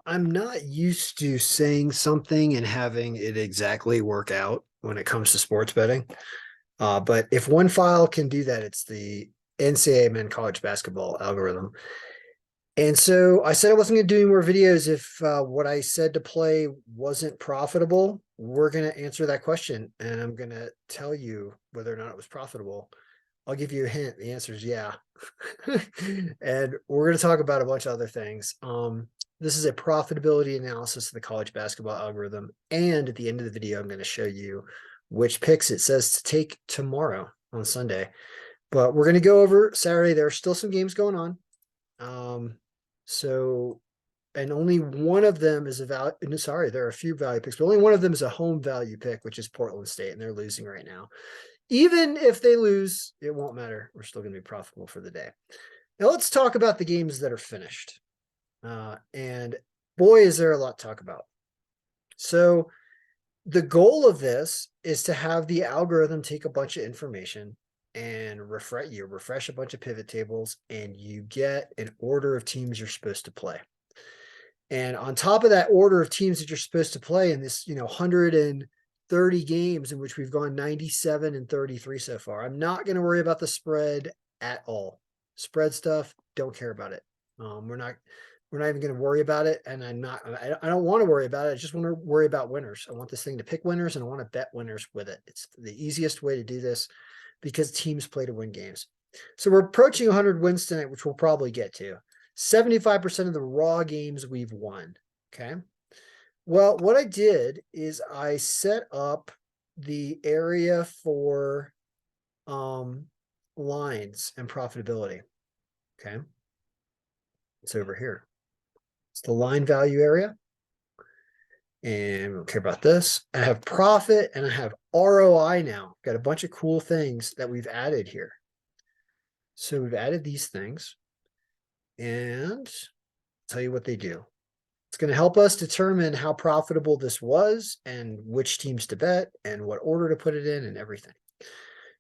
I'm not used to saying something and having it exactly work out when it comes to sports betting. But if one file can do that, it's the NCAA men college basketball algorithm. And so I said I wasn't going to do any more videos if what I said to play wasn't profitable. We're going to answer that question, and I'm going to tell you whether or not it was profitable. I'll give you a hint. The answer is yeah. And we're going to talk about a bunch of other things. This is a profitability analysis of the college basketball algorithm. And at the end of the video, I'm going to show you which picks it says to take tomorrow on Sunday. But we're going to go over Saturday. There are still some games going on. So, and only one of them is a value. Sorry, there are a few value picks, but only one of them is a home value pick, which is Portland State, and they're losing right now. Even if they lose, it won't matter. We're still going to be profitable for the day. Now let's talk about the games that are finished. And boy, is there a lot to talk about. So the goal of this is to have the algorithm take a bunch of information and refresh a bunch of pivot tables, and you get an order of teams you're supposed to play. And on top of that order of teams that you're supposed to play in this, 130 games in which we've gone 97 and 33 so far, I'm not going to worry about the spread at all. Spread stuff, don't care about it. We're not even going to worry about it. And I don't want to worry about it. I just want to worry about winners. I want this thing to pick winners, and I want to bet winners with it. It's the easiest way to do this because teams play to win games. So we're approaching 100 wins tonight, which we'll probably get to. 75% of the raw games we've won. Okay. Well, what I did is I set up the area for lines and profitability. Okay. It's over here. It's the line value area. And we don't care about this. I have profit and I have ROI now. Got a bunch of cool things that we've added here. So we've added these things, and I'll tell you what they do. It's going to help us determine how profitable this was and which teams to bet and what order to put it in and everything.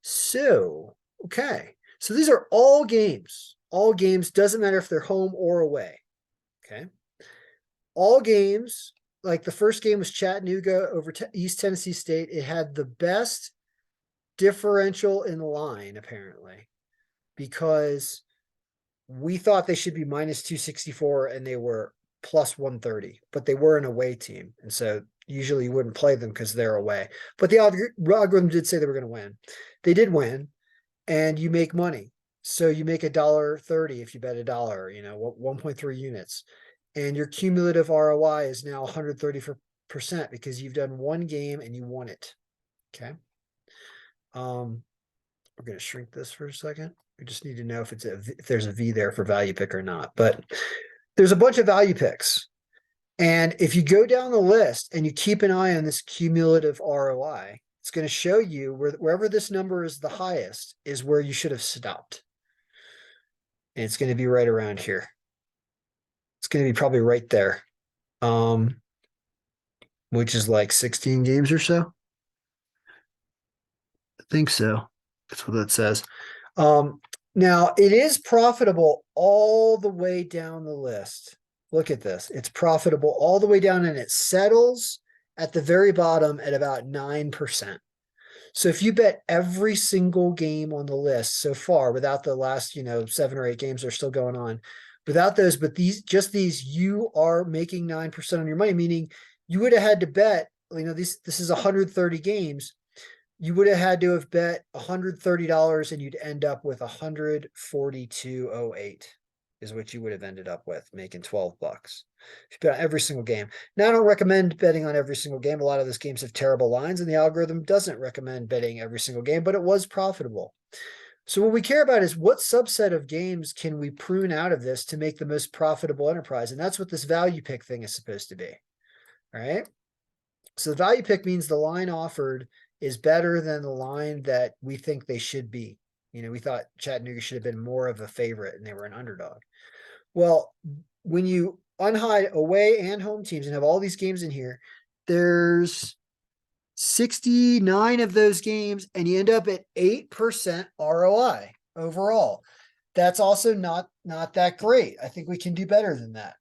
So, okay. So these are all games. All games, doesn't matter if they're home or away. Okay. All games, like the first game was Chattanooga over East Tennessee State. It had the best differential in line, apparently, because we thought they should be minus 264 and they were plus 130, but they were an away team. And so usually you wouldn't play them because they're away. But the algorithm did say they were going to win. They did win, and you make money. So you make $1.30 if you bet $1, 1.3 units. And your cumulative ROI is now 130% because you've done one game and you won it. Okay. We're going to shrink this for a second. We just need to know if there's a V there for value pick or not. But there's a bunch of value picks. And if you go down the list and you keep an eye on this cumulative ROI, it's going to show you wherever this number is the highest is where you should have stopped. And it's going to be right around here. It's going to be probably right there, which is like 16 games or so. I think so. That's what that says. Now, it is profitable all the way down the list. Look at this. It's profitable all the way down, and it settles at the very bottom at about 9%. So if you bet every single game on the list so far, without the last, 7 or 8 games are still going on, without those, but these, you are making 9% on your money, meaning you would have had to bet, this is 130 games. You would have had to have bet $130 and you'd end up with 142.08 is what you would have ended up with, making $12. If you bet on every single game. Now, I don't recommend betting on every single game. A lot of those games have terrible lines, and the algorithm doesn't recommend betting every single game, but it was profitable. So what we care about is what subset of games can we prune out of this to make the most profitable enterprise? And that's what this value pick thing is supposed to be. All right. So the value pick means the line offered is better than the line that we think they should be. We thought Chattanooga should have been more of a favorite and they were an underdog. Well, when you unhide away and home teams and have all these games in here, there's 69 of those games, and you end up at 8% ROI overall. That's also not that great. I think we can do better than that.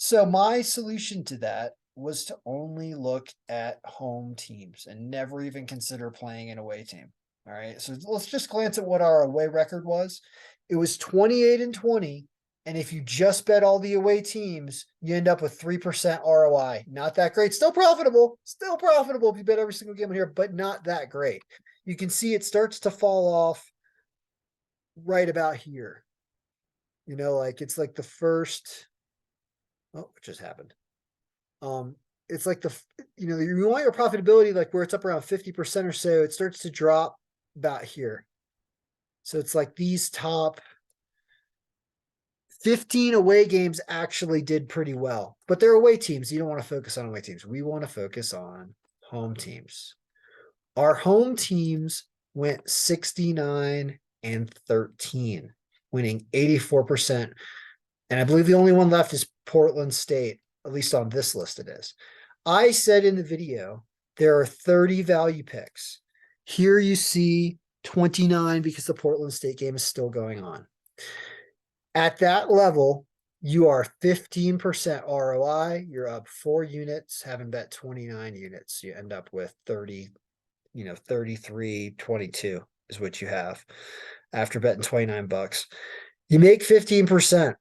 So my solution to that was to only look at home teams and never even consider playing an away team. All right. So let's just glance at what our away record was. It was 28-20. And if you just bet all the away teams, you end up with 3% ROI. Not that great. Still profitable if you bet every single game in here, but not that great. You can see it starts to fall off right about here. Like it's like the first. Oh, it just happened. It's like you want your profitability like where it's up around 50% or so. It starts to drop about here. So it's like these top 15 away games actually did pretty well, but they're away teams. You don't want to focus on away teams. We want to focus on home teams. Our home teams went 69-13, winning 84%. And I believe the only one left is Portland State, at least on this list it is. I said in the video, there are 30 value picks. Here you see 29 because the Portland State game is still going on. At that level, you are 15% ROI. You're up 4 units, having bet 29 units. You end up with 30, 33.22 is what you have after betting $29. You make 15%.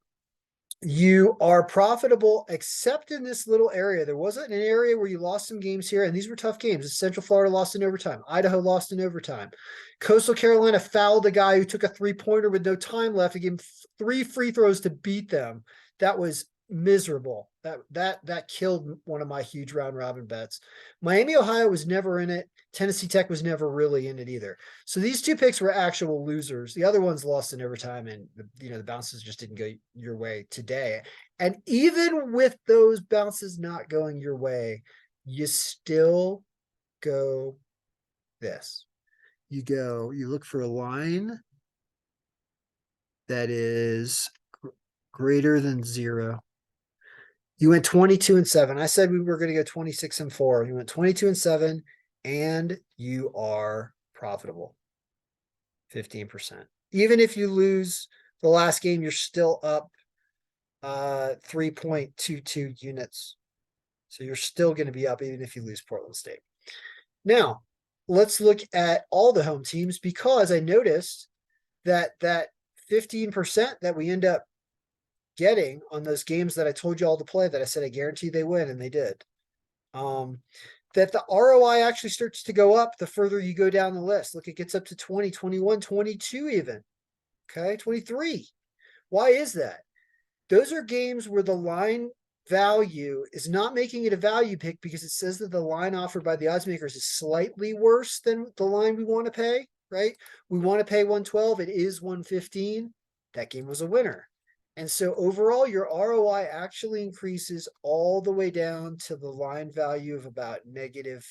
You are profitable except in this little area. There wasn't an area where you lost some games here, and these were tough games. Central Florida lost in overtime. Idaho lost in overtime. Coastal Carolina fouled a guy who took a three-pointer with no time left. He gave him 3 free throws to beat them. That was miserable. That killed one of my huge round robin bets. Miami, Ohio was never in it. Tennessee Tech was never really in it either. So these 2 picks were actual losers. The other ones lost in overtime, and the bounces just didn't go your way today. And even with those bounces not going your way, you still go this. You look for a line that is greater than 0. You went 22-7. I said we were going to go 26-4. You went 22-7, and you are profitable. 15%. Even if you lose the last game, you're still up 3.22 units. So you're still going to be up even if you lose Portland State. Now, let's look at all the home teams, because I noticed that 15% that we end up getting on those games that I told you all to play, that I said I guarantee they win, and they did. That the ROI actually starts to go up the further you go down the list. Look, it gets up to 20, 21, 22 even. Okay, 23. Why is that? Those are games where the line value is not making it a value pick because it says that the line offered by the odds makers is slightly worse than the line we want to pay, right? We want to pay 112. It is 115. That game was a winner. And so overall, your ROI actually increases all the way down to the line value of about negative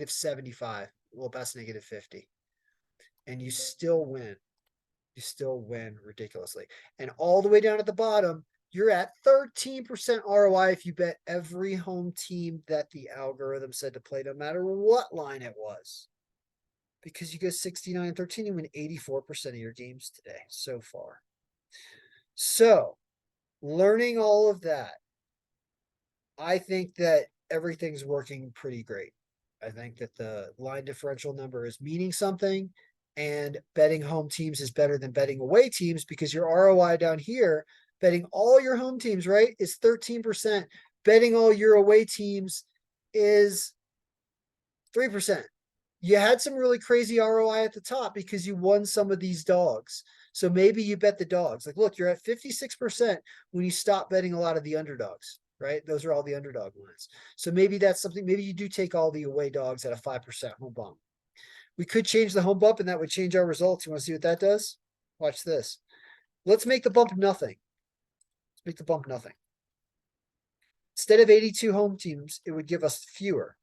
75. Well, that's negative 50. And you still win. You still win ridiculously. And all the way down at the bottom, you're at 13% ROI if you bet every home team that the algorithm said to play, no matter what line it was. Because you go 69-13, you win 84% of your games today so far. So, learning all of that, I think that everything's working pretty great. I think that the line differential number is meaning something, and betting home teams is better than betting away teams, because your ROI down here, betting all your home teams, right, is 13%. Betting all your away teams is 3%. You had some really crazy ROI at the top because you won some of these dogs. So maybe you bet the dogs. Like, look, you're at 56% when you stop betting a lot of the underdogs, right? Those are all the underdog lines. So maybe that's something. Maybe you do take all the away dogs at a 5% home bump. We could change the home bump, and that would change our results. You want to see what that does? Watch this. Let's make the bump nothing. Let's make the bump nothing. Instead of 82 home teams, it would give us fewer.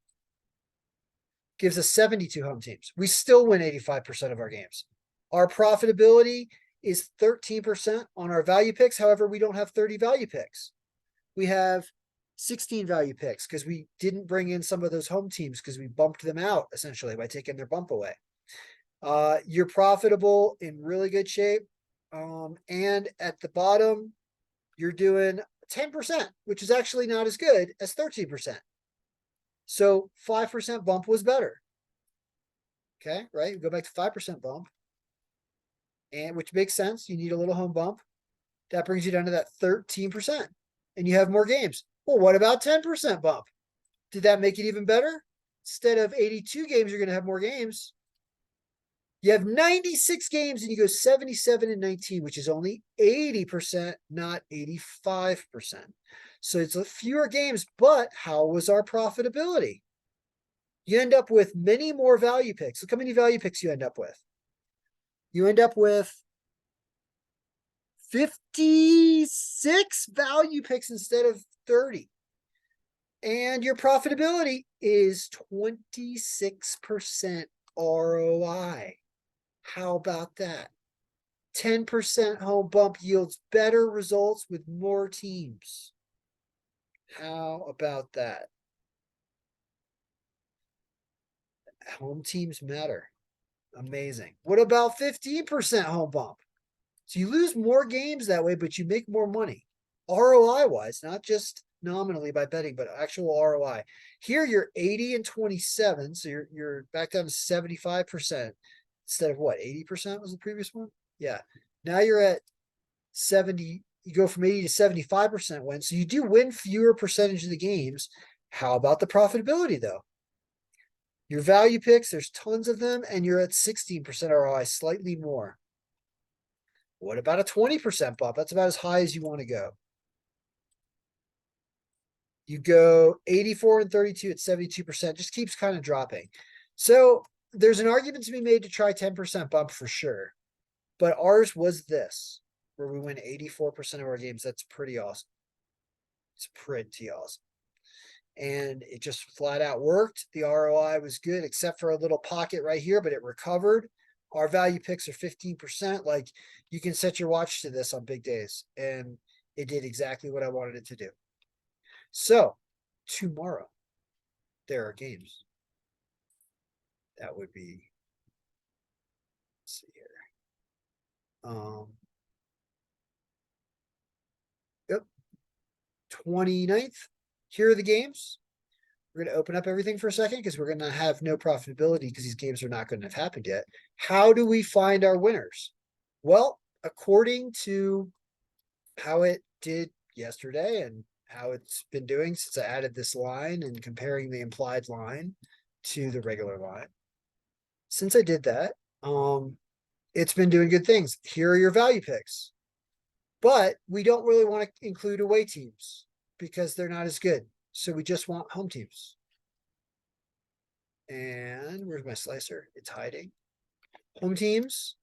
Gives us 72 home teams. We still win 85% of our games. Our profitability is 13% on our value picks. However, we don't have 30 value picks. We have 16 value picks because we didn't bring in some of those home teams because we bumped them out essentially by taking their bump away. You're profitable in really good shape. And at the bottom, you're doing 10%, which is actually not as good as 13%. So 5% bump was better. Okay, right? Go back to 5% bump. And which makes sense. You need a little home bump. That brings you down to that 13%. And you have more games. Well, what about 10% bump? Did that make it even better? Instead of 82 games, you're going to have more games. You have 96 games and you go 77 and 19, which is only 80%, not 85%. So it's fewer games, but how was our profitability? You end up with many more value picks. Look how many value picks you end up with. You end up with 56 value picks instead of 30. And your profitability is 26% ROI. How about that? 10% home bump yields better results with more teams. How about that? Home teams matter. Amazing. What about 15% home bump? So you lose more games that way, but you make more money. ROI wise, not just nominally by betting, but actual ROI. Here you're 80 and 27, so you're back down to 75% instead of what, 80% was the previous one? Yeah. Now you're at 70, you go from 80 to 75% win. So you do win fewer percentage of the games. How about the profitability though? Your value picks, there's tons of them, and you're at 16% ROI, slightly more. What about a 20% bump? That's about as high as you want to go. You go 84 and 32 at 72%, just keeps kind of dropping. So there's an argument to be made to try 10% bump for sure. But ours was this, where we win 84% of our games. That's pretty awesome. It's pretty awesome. And it just flat out worked. The ROI was good, except for a little pocket right here, but it recovered. Our value picks are 15%. Like, you can set your watch to this on big days. And it did exactly what I wanted it to do. So tomorrow, there are games. That would be, let's see here. Yep. 29th. Here are the games. We're going to open up everything for a second because we're going to have no profitability because these games are not going to have happened yet. How do we find our winners? Well, according to how it did yesterday and how it's been doing since I added this line and comparing the implied line to the regular line. Since I did that, it's been doing good things. Here are your value picks. But we don't really want to include away teams because they're not as good. So we just want home teams. And where's my slicer? It's hiding. Home teams,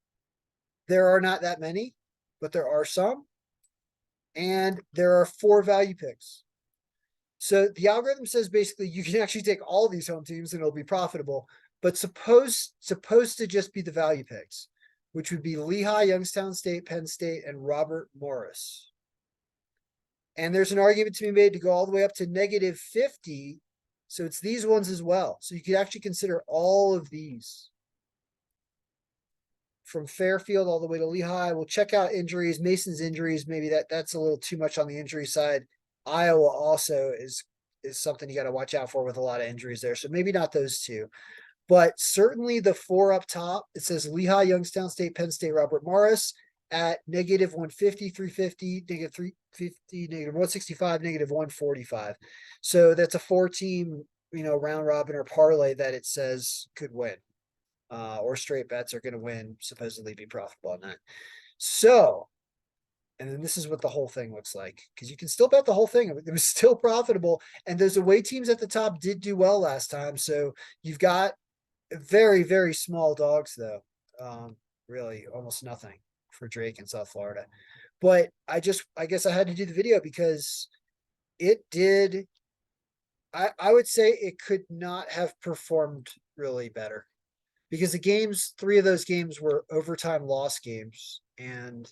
there are not that many, but there are some. And there are 4 value picks. So the algorithm says basically you can actually take all these home teams and it'll be profitable, but supposed to just be the value picks, which would be Lehigh, Youngstown State, Penn State, and Robert Morris. And there's an argument to be made to go all the way up to -50. So it's these ones as well. So you could actually consider all of these. From Fairfield all the way to Lehigh. We'll check out injuries. Mason's injuries, maybe that's a little too much on the injury side. Iowa also is something you got to watch out for with a lot of injuries there. So maybe not those two. But certainly the 4 up top, it says Lehigh, Youngstown State, Penn State, Robert Morris at -150, 350, -350, -165, -145. So that's a 4-team, round robin or parlay that it says could win. Or straight bets are going to win, supposedly be profitable on that. So, and then this is what the whole thing looks like, because you can still bet the whole thing. It was still profitable. And those away teams at the top did do well last time. So you've got very, very small dogs, though. Really almost nothing for Drake in South Florida. But I guess I had to do the video because it did. I would say it could not have performed really better. Because the games, 3 of those games were overtime loss games. And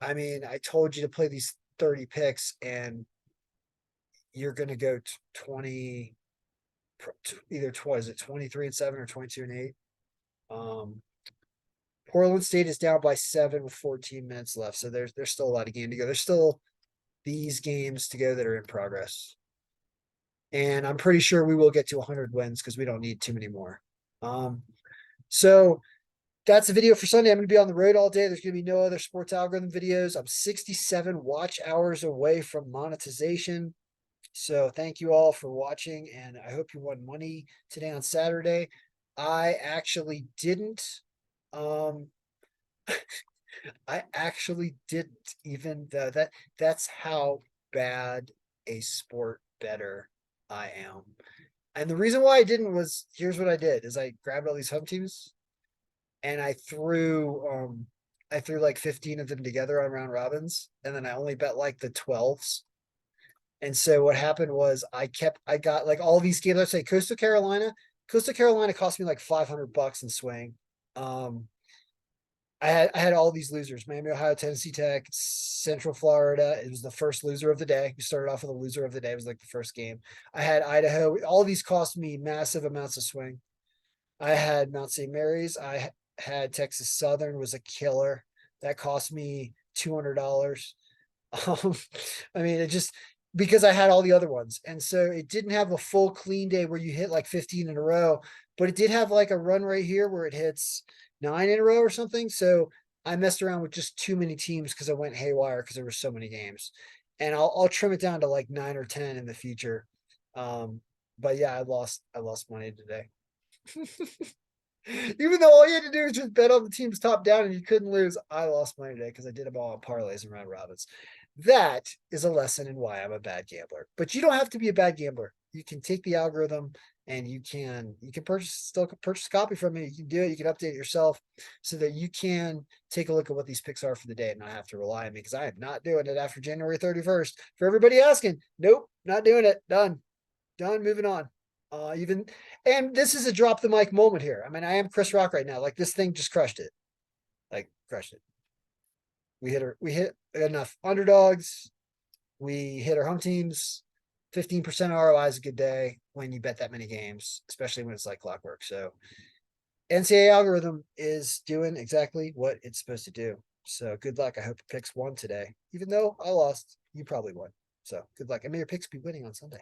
I mean, I told you to play these 30 picks and you're going to go 20, either is it 23 and 7 or 22 and 8. Portland State is down by 7 with 14 minutes left. So there's still a lot of game to go. There's still these games to go that are in progress. And I'm pretty sure we will get to 100 wins because we don't need too many more. So that's the video for Sunday. I'm going to be on the road all day. There's going to be no other sports algorithm videos. I'm 67 watch hours away from monetization. So thank you all for watching, and I hope you won money today on Saturday. I actually didn't. I actually didn't, even though that's how bad a sport bettor I am. And the reason why I didn't was, here's what I did: is I grabbed all these home teams and I threw like 15 of them together on round robins, and then I only bet like the 12s. And so what happened was I got like all these games. Let's say Coastal Carolina. Coastal Carolina cost me like $500 in swing. I had all these losers: Miami, Ohio, Tennessee Tech, Central Florida. It was the first loser of the day. We started off with a loser of the day. It was like the first game. I had Idaho. All these cost me massive amounts of swing. I had Mount St. Mary's. I had Texas Southern, was a killer. That cost me $200. Um, I mean, it just, because I had all the other ones. And so it didn't have a full clean day where you hit like 15 in a row, but it did have like a run right here where it hits 9 in a row or something. So I messed around with just too many teams because I went haywire because there were so many games. And I'll trim it down to like 9 or 10 in the future. But yeah, I lost money today. Even though all you had to do was just bet on the teams top down and you couldn't lose, I lost money today because I did them all on parlays and round robins. That is a lesson in why I'm a bad gambler. But you don't have to be a bad gambler. You can take the algorithm and you can still purchase a copy from me. You can do it. You can update it yourself so that you can take a look at what these picks are for the day and not have to rely on me, because I am not doing it after January 31st. For everybody asking, nope, not doing it. Done. Moving on. Even and this is a drop the mic moment here. I mean, I am Chris Rock right now. Like, this thing just crushed it. Like, crushed it. We hit enough underdogs. We hit our home teams. 15% ROI is a good day when you bet that many games, especially when it's like clockwork. So NCAA algorithm is doing exactly what it's supposed to do. So good luck. I hope your picks won today. Even though I lost, you probably won. So good luck. And may your picks be winning on Sunday.